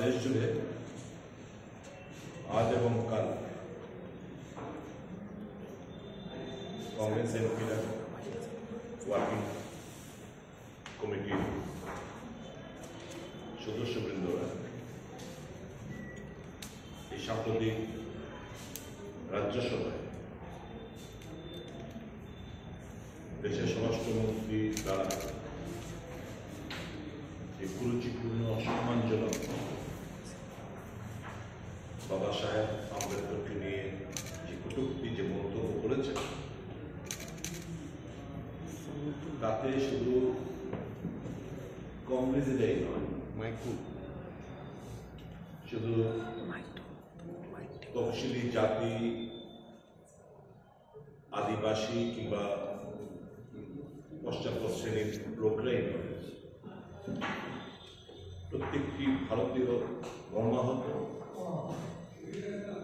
দেশ জুড়ে আজ এবং কাল কংগ্রেস এমপিরা ওয়ার্কিং কমিটির সদস্যবৃন্দরা এই সাম্প্রতিক রাজ্যসভায় দেশের স্বরাষ্ট্রমন্ত্রী দ্বারা এই কুরুচিপূর্ণ অসম্মানজনক বাবা সাহেব আম্বেদকরকে নিয়ে যে কটূক্তি যে মন্তব্য করেছে তাতে শুধু কংগ্রেসেরাই নয় শুধু তফসিলি জাতি আদিবাসী কিংবা পশ্চাৎ শ্রেণীর লোকরাই নয়, প্রত্যেকটি ভারতীয় মর্মাহত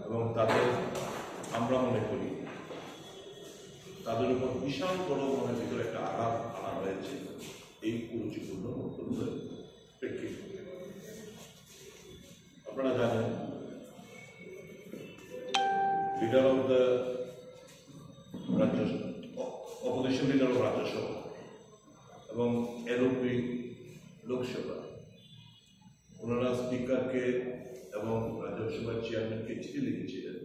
এবং তাদের আমরা মনে করি তাদের উপর বিশাল বড় মনের ভিতরে একটা আঘাত আনা হয়েছে এই কুরুচিপূর্ণ মন্তব্যের প্রেক্ষিতে। আপনারা জানেন leader of the opposition leader of Rajya Sabha এবং এলওপি লোকসভা ওনারা স্পিকারকে এবং রাজ্যসভার চেয়ারম্যানকে চিঠি লিখেছিলেন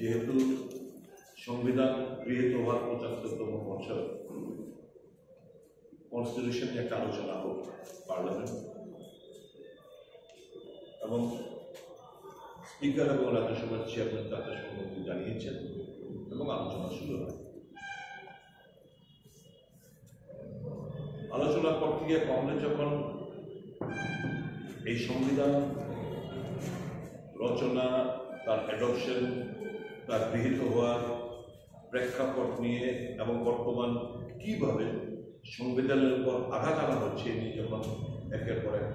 যেহেতু সংবিধান গৃহীত হওয়ার ৭৫তম বছর কনস্টিটিউশন নিয়ে একটা আলোচনা হোক পার্লামেন্ট, এবং স্পিকার এবং রাজ্যসভার চেয়ারম্যান তাতে সম্মতি জানিয়েছেন এবং আলোচনা শুরু হয়। আলোচনার পর থেকে কংগ্রেস যখন এই সংবিধান রচনা, তার অ্যাডপশন, তার গৃহীত হওয়ার প্রেক্ষাপট নিয়ে এবং বর্তমান কিভাবে সংবিধানের উপর আঘাত আনা হচ্ছে নিয়ে যখন একের পর এক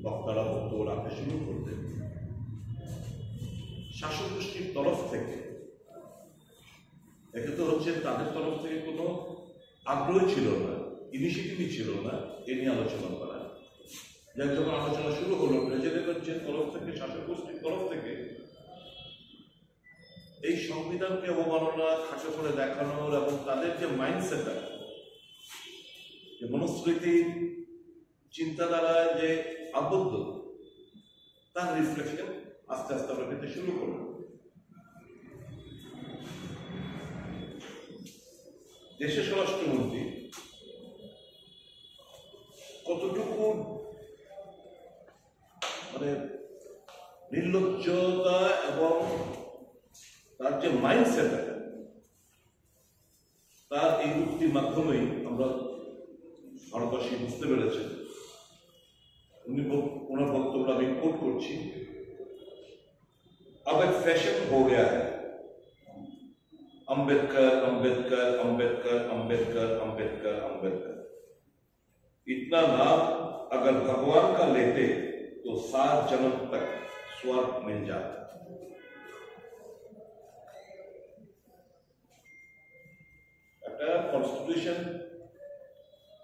বক্তারা বক্তব্য রাখতে শুরু করতেন, শাসক গোষ্ঠীর তরফ থেকে একে তো হচ্ছে তাদের তরফ থেকে কোনো আগ্রহ ছিল না, ইনিশিয়েটিভই ছিল না এ নিয়ে আলোচনা করা। যার যখন আলোচনা শুরু হলো প্রেসিডেন্টের তরফ থেকে, শাসক গোষ্ঠীর তরফ থেকে এই সংবিধানকে অবমাননা খাটো করে দেখানোর এবং তাদের যে মাইন্ডসেট, যে মনস্মৃতি চিন্তাধারায় যে আবদ্ধ, তার রিফ্লেকশন আস্তে আস্তে আমরা পেতে শুরু করব। দেশের স্বরাষ্ট্রমন্ত্রী কতটুকু মানে নির্লজ্জতা এবং তার যে মাইন্ডসেট, তার এই উক্তির মাধ্যমেই আমরা ভারতবাসী বুঝতে পেরেছেন। ওনার বক্তব্য আমি কোট করছি, अब एक फैशन हो गया है अंबेडकर अंबेडकर अंबेडकर अंबेडकर अंबेडकर अंबेडकर, इतना नाम अगर भगवान का लेते तो 7 जन्म तक स्वर्ग मिल जाता। একটা কনস্টিটিউশন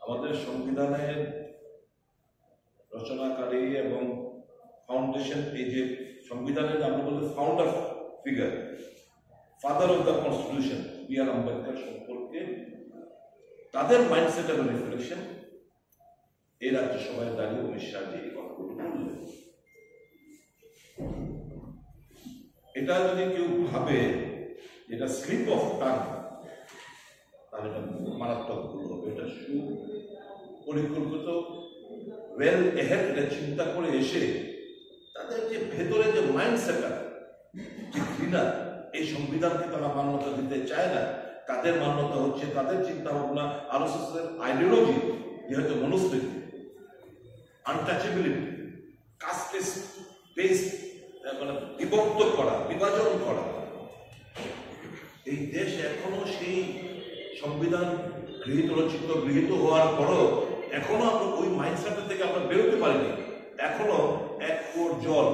আমাদের সংবিধানের রচনাকারী এবং ফাউন্ডেশন, এই যে সংবিধানের আমরা বলতে founder figure, father of the constitution B R Ambedkar সম্পর্কে তাদের মাইন্ডসেট এবং রিফ্লেকশন এই রাজ্যসভায় দাঁড়িয়ে উনিশ সালে এই কথাগুলো বললেন। এটা যদি কেউ ভাবে এটা স্লিপ অফ টাং, তাহলে এটা মারাত্মক ভুল হবে। এটা সুপরিকল্পিত ওয়েল এহেড এটা চিন্তা করে এসে তাদের যে ভেতরে যে মাইন্ডসেট, যে ঘৃণা, এই সংবিধানকে তারা মান্যতা দিতে চায় না। তাদের মান্যতা হচ্ছে তাদের চিন্তা ভাবনা, আরএসএসের আইডিওলজি, যেহেতু মনুস্মৃতি, আনটাচেবিলিটি, কাস্ট বেসড মানে বিভক্ত করা, বিভাজন করা। এই দেশ এখনো সেই সংবিধান গৃহীত হওয়ার পরও এখনো আমরা ওই মাইন্ডসেট থেকে আমরা বেরোতে পারিনি। এখনো এক কোট জল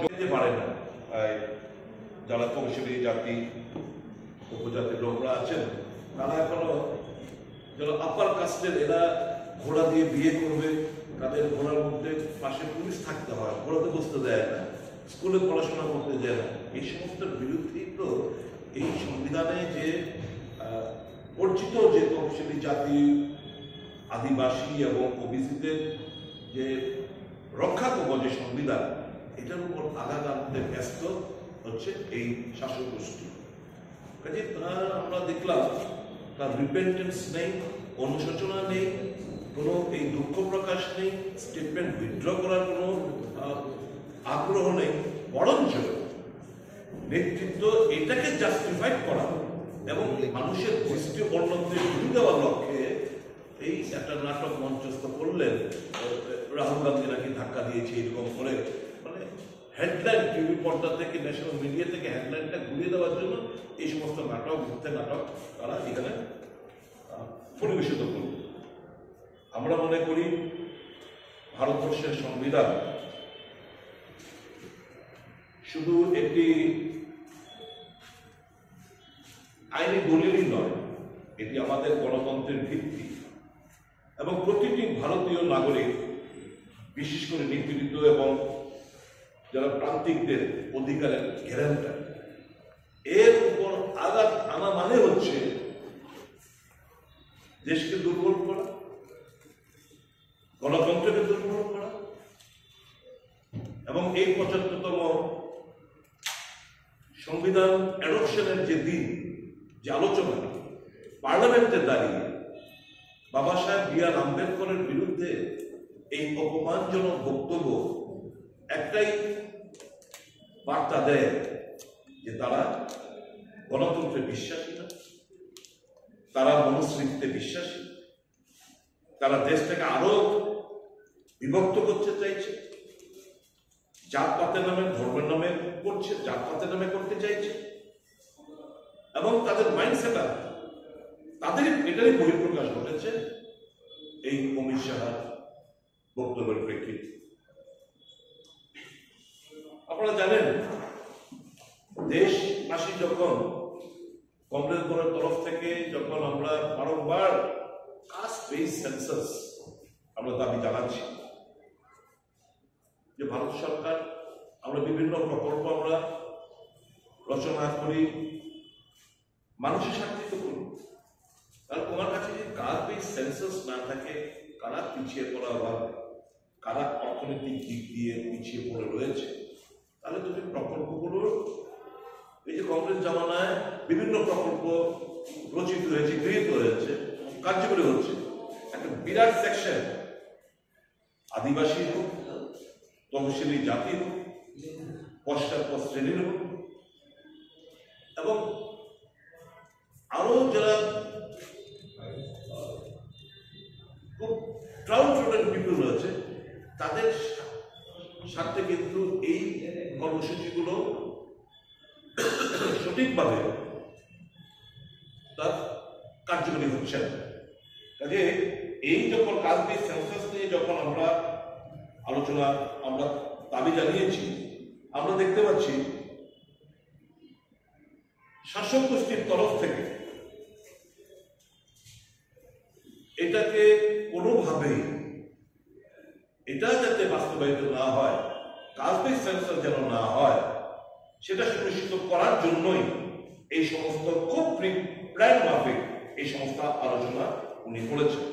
যেতে পারে না। যারা তফসিলি জাতি উপজাতির লোকরা আছেন তারা এখনো যারা আপার কাস্টের, এরা ঘোড়া দিয়ে বিয়ে করবে, তাদের ঘোড়ার মধ্যে পাশে পুলিশ থাকতে হয়, ঘোড়াতে বসতে দেয় না, স্কুলে পড়াশোনা করতে দেয় না। এই সমস্ত বিরুদ্ধেই তো এই সংবিধানে যে অর্জিত যে তফসিলি জাতি, আদিবাসী এবং ওবিসিদের যে রক্ষা কবচ সংবিধান, এটার উপর আঘাত আনতে ব্যস্ত হচ্ছে এই শাসক গোষ্ঠী। কাজে আমরা দেখলাম তার রিপেন্টেন্স নেই, অনুশোচনা নেই, কোনো এই দুঃখ প্রকাশ নেই, স্টেটমেন্ট উইথড্র করার কোনো আগ্রহ নেই, বরঞ্চ নেতৃত্ব এটাকে জাস্টিফাইড করা এবং মানুষের দৃষ্টি অন্যত্রে ঘুরে দেওয়ার লক্ষ্যে এই একটা নাটক মঞ্চস্থ করলেন। রাহুল গান্ধী নাকি ধাক্কা দিয়েছে এরকম করে, মানে হেডলাইন টিভি পর্দা থেকে, ন্যাশনাল মিডিয়া থেকে হেডলাইনটা ঘুরিয়ে দেওয়ার জন্য এই সমস্ত নাটক, মিথ্যে নাটক তারা এখানে পরিবেশিত করল। আমরা মনে করি ভারতবর্ষের সংবিধান শুধু একটি আইনি দলিলই নয়, এটি আমাদের গণতন্ত্রের ভিত্তি এবং প্রতিটি ভারতীয় নাগরিক, বিশেষ করে নিপীড়িত এবং যারা প্রান্তিকদের অধিকারের গ্যারান্টার। এর উপর আঘাত আনা মানে হচ্ছে দেশকে দুর্বল করা, গণতন্ত্রকে দুর্বল করা এবং এই ৭৫তম সংবিধান অ্যাডপশনের যে দিন, যে আলোচনা পার্লামেন্টে দাঁড়িয়ে বাবা সাহেব বি.আর. আম্বেদকরের বিরুদ্ধে এই অপমানজনক বক্তব্য একটাই বার্তা দেয় যে তারা গণতন্ত্রে বিশ্বাসী না, তারা মনুস্মৃতিতে বিশ্বাসী, তারা দেশটাকে আরো বিভক্ত করতে চাইছে, জাতপাতের নামে, ধর্মের নামে করছে, জাতপাতের নামে করতে চাইছে এবং তাদের মাইন্ডসেট তাদের এটারই বহিঃপ্রকাশ ঘটেছে এই অমিত শাহর বক্তব্যের প্রেক্ষিতে। আপনারা জানেন, দেশবাসী যখন কংগ্রেস দলের তরফ থেকে যখন আমরা বারংবার কাস্ট বেস সেন্সাস আমরা দাবি জানাচ্ছি যে ভারত সরকার, আমরা বিভিন্ন প্রকল্প আমরা রচনা করি, মানুষের স্বার্থে তো করুন, কারণ তোমার কাছে যদি কাস্ট বেস সেন্সাস না থাকে, কারা পিছিয়ে পড়া বা কারা অর্থনৈতিক দিক দিয়ে পিছিয়ে পড়ে রয়েছে, তাহলে তুমি প্রকল্পগুলো, এই যে কংগ্রেস জামানায় বিভিন্ন প্রকল্প রচিত হয়েছে, গৃহীত হয়েছে, কার্যকরী হচ্ছে, একটা বিরাট সেকশন আদিবাসী হোক, তফসিলি জাতি হোক, পশ্চাৎপদ শ্রেণীর হোক এবং আরো যারা খুব ট্রাউন পিপল রয়েছে, তাদের স্বার্থে কিন্তু এই কর্মসূচিগুলো সঠিকভাবে তার কার্যকরী হচ্ছে না। কাজে এই যখন কাস্ট বেস সেন্সাস নিয়ে যখন আমরা আলোচনা, আমরা দাবি জানিয়েছি, আমরা দেখতে পাচ্ছি শাসক গোষ্ঠীর তরফ থেকে এটাকে কোনোভাবেই এটা যাতে বাস্তবায়িত না হয়, কাস্ট বেস সেন্সাস যেন না হয়, সেটা সুনিশ্চিত করার জন্যই এই সমস্ত খুব প্ল্যান মাফিক এই সমস্ত আলোচনা উনি করেছেন।